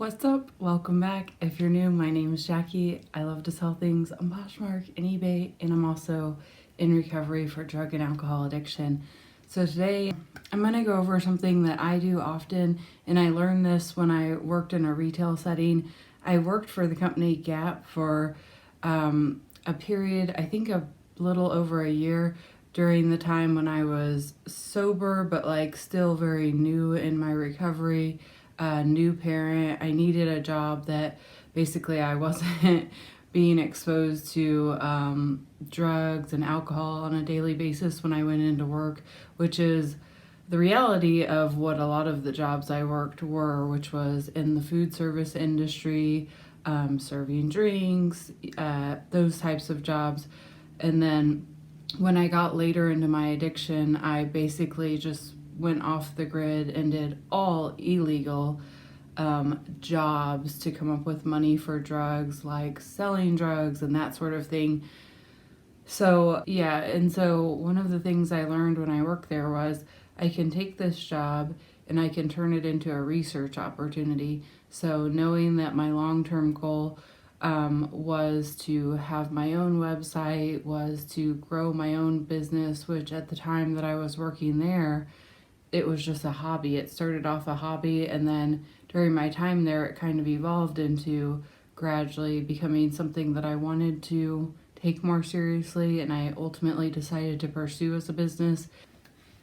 What's up? Welcome back. If you're new, my name is Jackie. I love to sell things on Poshmark and eBay, and I'm also in recovery for drug and alcohol addiction. So today I'm going to go over something that I do often, and I learned this when I worked in a retail setting. I worked for the company Gap for a period, I think a little over a year, during the time when I was sober but like still very new in my recovery. New parent. I needed a job that basically I wasn't being exposed to drugs and alcohol on a daily basis when I went into work, which is the reality of what a lot of the jobs I worked were, which was in the food service industry, serving drinks, those types of jobs. And then when I got later into my addiction, I basically just went off the grid and did all illegal jobs to come up with money for drugs, like selling drugs and that sort of thing. So yeah, and so one of the things I learned when I worked there was I can take this job and I can turn it into a research opportunity. So knowing that my long-term goal was to have my own website, was to grow my own business, which at the time that I was working there, it was just a hobby. It started off a hobby, and then during my time there, it kind of evolved into gradually becoming something that I wanted to take more seriously, and I ultimately decided to pursue as a business.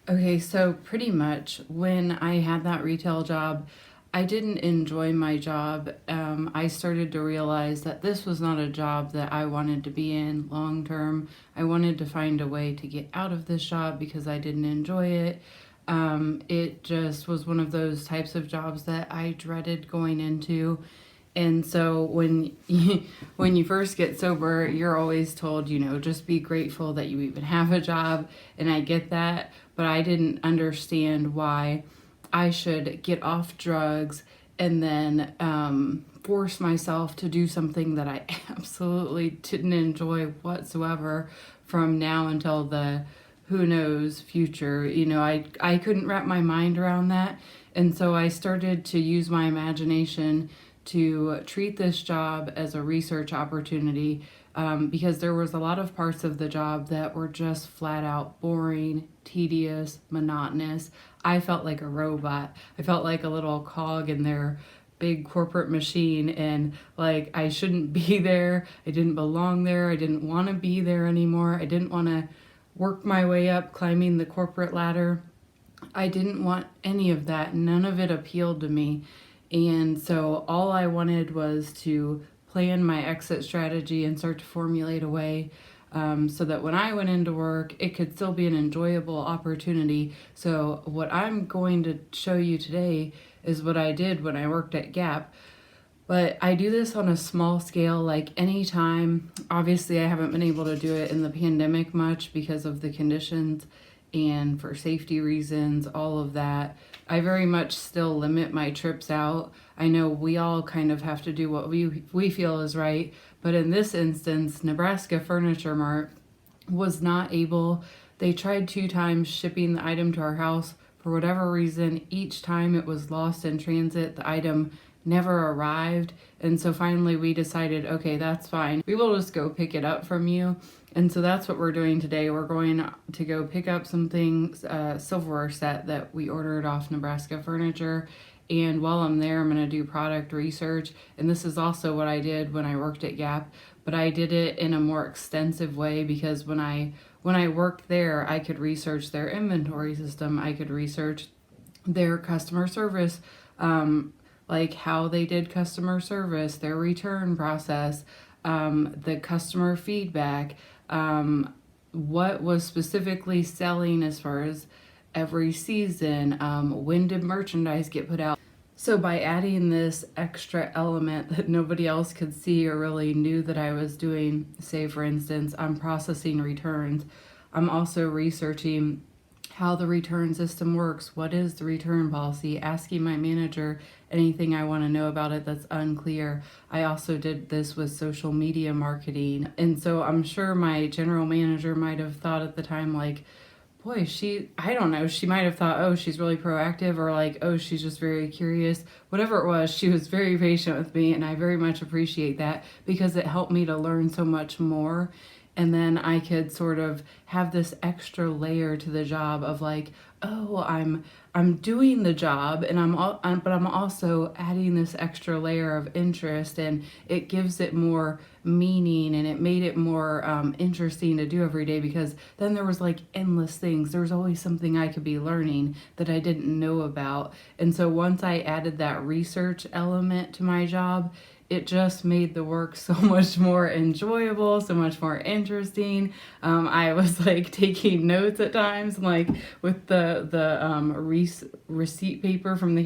Okay, so pretty much when I had that retail job, I didn't enjoy my job. I started to realize that this was not a job that I wanted to be in long term. I wanted to find a way to get out of this job because I didn't enjoy it. It just was one of those types of jobs that I dreaded going into. And so when you first get sober, you're always told, just be grateful that you even have a job. And I get that, but I didn't understand why I should get off drugs and then force myself to do something that I absolutely didn't enjoy whatsoever from now until the who knows future. I couldn't wrap my mind around that. And so I started to use my imagination to treat this job as a research opportunity, because there was a lot of parts of the job that were just flat out boring, tedious, monotonous. I felt like a robot. I felt like a little cog in their big corporate machine, and like I shouldn't be there. I didn't belong there. I didn't want to be there anymore. I didn't want to work my way up climbing the corporate ladder. I didn't want any of that. None of it appealed to me. And so all I wanted was to plan my exit strategy and start to formulate a way so that when I went into work, it could still be an enjoyable opportunity. So what I'm going to show you today is what I did when I worked at Gap. But I do this on a small scale, like anytime. Obviously, I haven't been able to do it in the pandemic much because of the conditions and for safety reasons, all of that. I very much still limit my trips out. I know we all kind of have to do what we feel is right, but in this instance, Nebraska Furniture Mart was not able. They tried 2 times shipping the item to our house. For whatever reason, each time it was lost in transit. The item never arrived. And so finally we decided, okay, that's fine. We will just go pick it up from you. And so that's what we're doing today. We're going to go pick up some things, silverware set that we ordered off Nebraska Furniture. And while I'm there, I'm going to do product research. And this is also what I did when I worked at Gap, but I did it in a more extensive way because when I worked there, I could research their inventory system. I could research their customer service, like how they did customer service, their return process, the customer feedback, what was specifically selling as far as every season, when did merchandise get put out. So by adding this extra element that nobody else could see or really knew that I was doing, say for instance, I'm processing returns, I'm also researching how the return system works, what is the return policy, asking my manager anything I want to know about it that's unclear. I also did this with social media marketing. And so I'm sure my general manager might have thought at the time, like, boy, I don't know, she might have thought, oh, she's really proactive, or like, oh, she's just very curious. Whatever it was, she was very patient with me, and I very much appreciate that because it helped me to learn so much more. And then I could sort of have this extra layer to the job of like, oh, I'm doing the job, and but I'm also adding this extra layer of interest, and it gives it more meaning, and it made it more interesting to do every day, because then there was like endless things. There was always something I could be learning that I didn't know about. And so once I added that research element to my job, it just made the work so much more enjoyable, so much more interesting. I was like taking notes at times, like with the receipt paper from the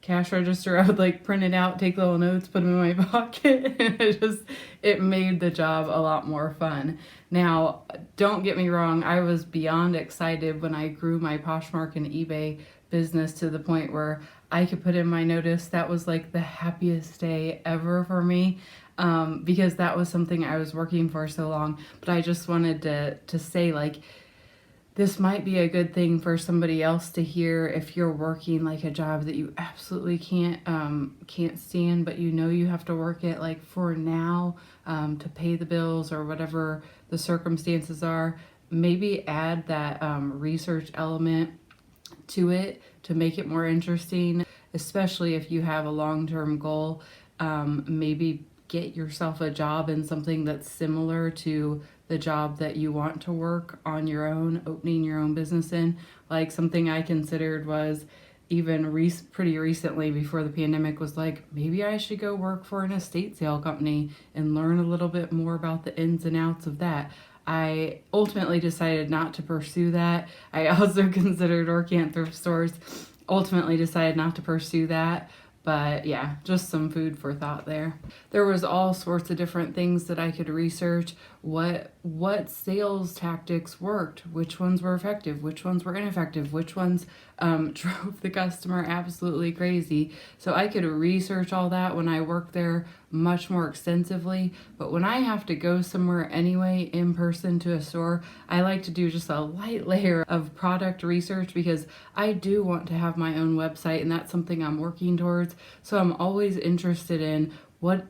cash register. I would like print it out, take little notes, put them in my pocket, and it made the job a lot more fun. Now, don't get me wrong, I was beyond excited when I grew my Poshmark and eBay business to the point where I could put in my notice. That was like the happiest day ever for me, because that was something I was working for so long. But I just wanted to say, like, this might be a good thing for somebody else to hear if you're working like a job that you absolutely can't stand, but you know you have to work it like for now, to pay the bills or whatever the circumstances are. Maybe add that research element to it to make it more interesting, especially if you have a long-term goal. Maybe get yourself a job in something that's similar to the job that you want to work on your own, opening your own business in. Like, something I considered was even pretty recently before the pandemic was like, maybe I should go work for an estate sale company and learn a little bit more about the ins and outs of that. I ultimately decided not to pursue that. I also considered working at thrift stores, ultimately decided not to pursue that. But yeah, just some food for thought there. There was all sorts of different things that I could research. What sales tactics worked, which ones were effective, which ones were ineffective, which ones drove the customer absolutely crazy. So I could research all that when I worked there much more extensively. But when I have to go somewhere anyway in person to a store, I like to do just a light layer of product research, because I do want to have my own website, and that's something I'm working towards. So I'm always interested in what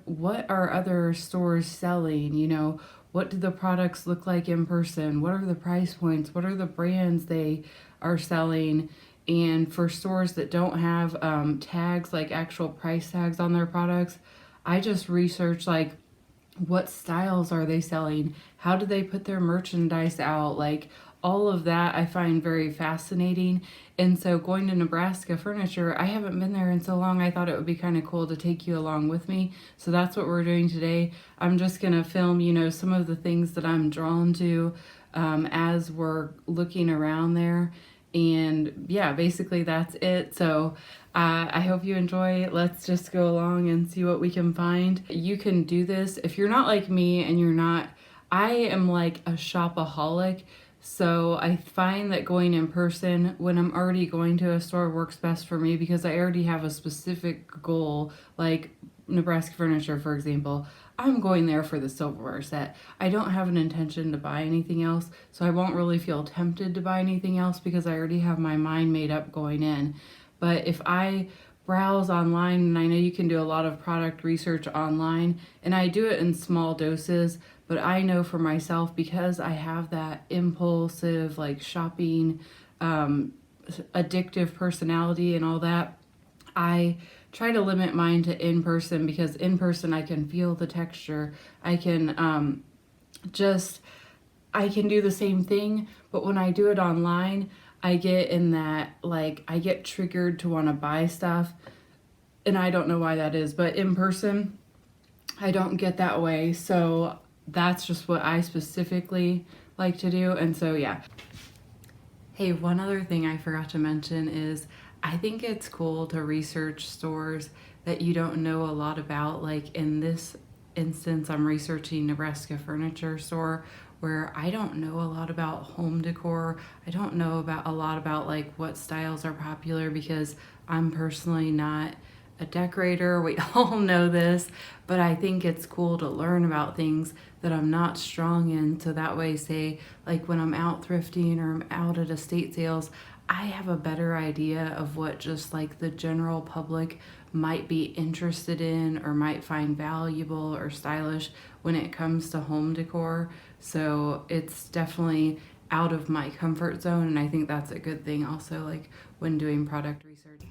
are other stores selling, what do the products look like in person? What are the price points? What are the brands they are selling? And for stores that don't have tags, like actual price tags on their products, I just research like, what styles are they selling? How do they put their merchandise out? Like, all of that I find very fascinating. And so going to Nebraska Furniture, I haven't been there in so long, I thought it would be kind of cool to take you along with me. So that's what we're doing today. I'm just going to film, some of the things that I'm drawn to as we're looking around there. And yeah, basically that's it. So I hope you enjoy. Let's just go along and see what we can find. You can do this if you're not like me, and I am like a shopaholic. So I find that going in person when I'm already going to a store works best for me, because I already have a specific goal, like Nebraska Furniture, for example. I'm going there for the silverware set. I don't have an intention to buy anything else, so I won't really feel tempted to buy anything else because I already have my mind made up going in. But if I browse online, and I know you can do a lot of product research online, and I do it in small doses, but I know for myself, because I have that impulsive, like, shopping, addictive personality and all that, I try to limit mine to in person, because in person I can feel the texture. I can I can do the same thing, but when I do it online, I get in that, like, I get triggered to want to buy stuff, and I don't know why that is, but in person, I don't get that way. So that's just what I specifically like to do. And so, yeah. Hey, one other thing I forgot to mention is I think it's cool to research stores that you don't know a lot about. Like in this instance, I'm researching Nebraska Furniture Store, where I don't know a lot about home decor. I don't know about a lot about like what styles are popular, because I'm personally not a decorator. We all know this, but I think it's cool to learn about things that I'm not strong in. So that way, say, like when I'm out thrifting or I'm out at estate sales, I have a better idea of what just like the general public might be interested in or might find valuable or stylish when it comes to home decor. So it's definitely out of my comfort zone, and I think that's a good thing also, like when doing product research.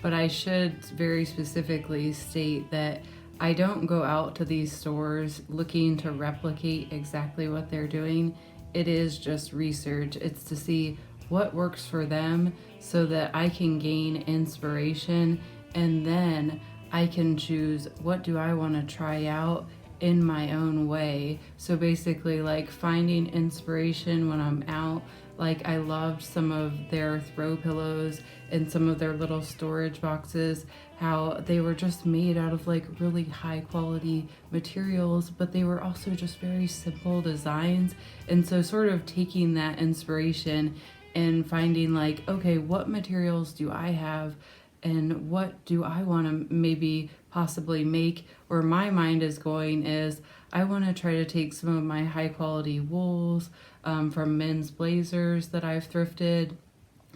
But I should very specifically state that I don't go out to these stores looking to replicate exactly what they're doing. It is just research. It's to see what works for them so that I can gain inspiration, and then I can choose what do I want to try out in my own way. So basically, like finding inspiration when I'm out. Like I loved some of their throw pillows and some of their little storage boxes, how they were just made out of like really high quality materials, but they were also just very simple designs. And so sort of taking that inspiration and finding like, okay, what materials do I have and what do I want to maybe possibly make? Where my mind is going is I want to try to take some of my high quality wools from men's blazers that I've thrifted,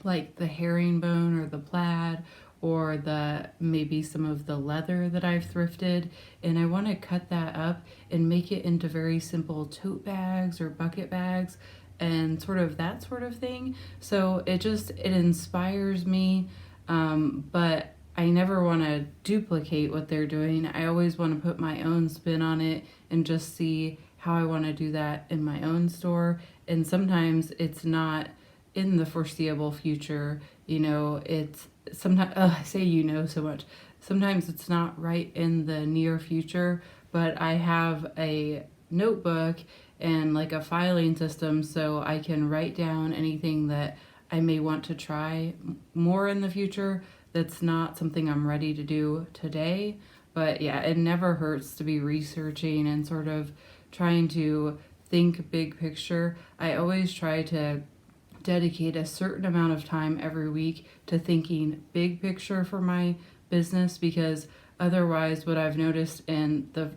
like the herringbone or the plaid, or the maybe some of the leather that I've thrifted, and I want to cut that up and make it into very simple tote bags or bucket bags and sort of that sort of thing. So it inspires me, but I never want to duplicate what they're doing. I always want to put my own spin on it and just see how I want to do that in my own store. And sometimes it's not in the foreseeable future, it's sometimes, I say so much. Sometimes it's not right in the near future, but I have a notebook and like a filing system so I can write down anything that I may want to try more in the future that's not something I'm ready to do today. But yeah, it never hurts to be researching and sort of trying to think big picture. I always try to dedicate a certain amount of time every week to thinking big picture for my business, because otherwise what I've noticed in the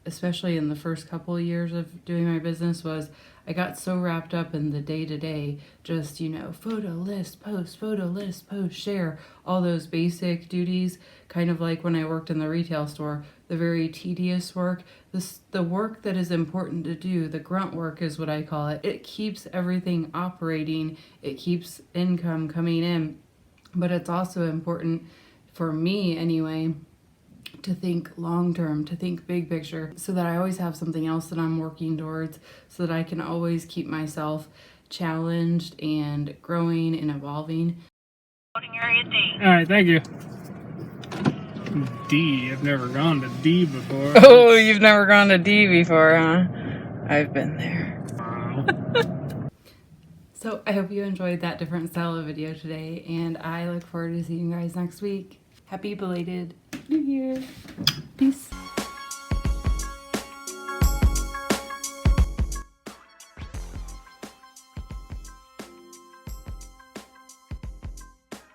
especially in the first couple of years of doing my business was I got so wrapped up in the day-to-day, just photo list post share, all those basic duties, kind of like when I worked in the retail store, the very tedious work, the work that is important to do, the grunt work is what I call it. It keeps everything operating, it keeps income coming in, but it's also important for me anyway to think long term, to think big picture, so that I always have something else that I'm working towards, so that I can always keep myself challenged and growing and evolving. Loading area D. All right, thank you. D. I've never gone to D before. Oh, you've never gone to D before, huh? I've been there. Wow. So I hope you enjoyed that different style of video today, and I look forward to seeing you guys next week. Happy belated New Year. Peace.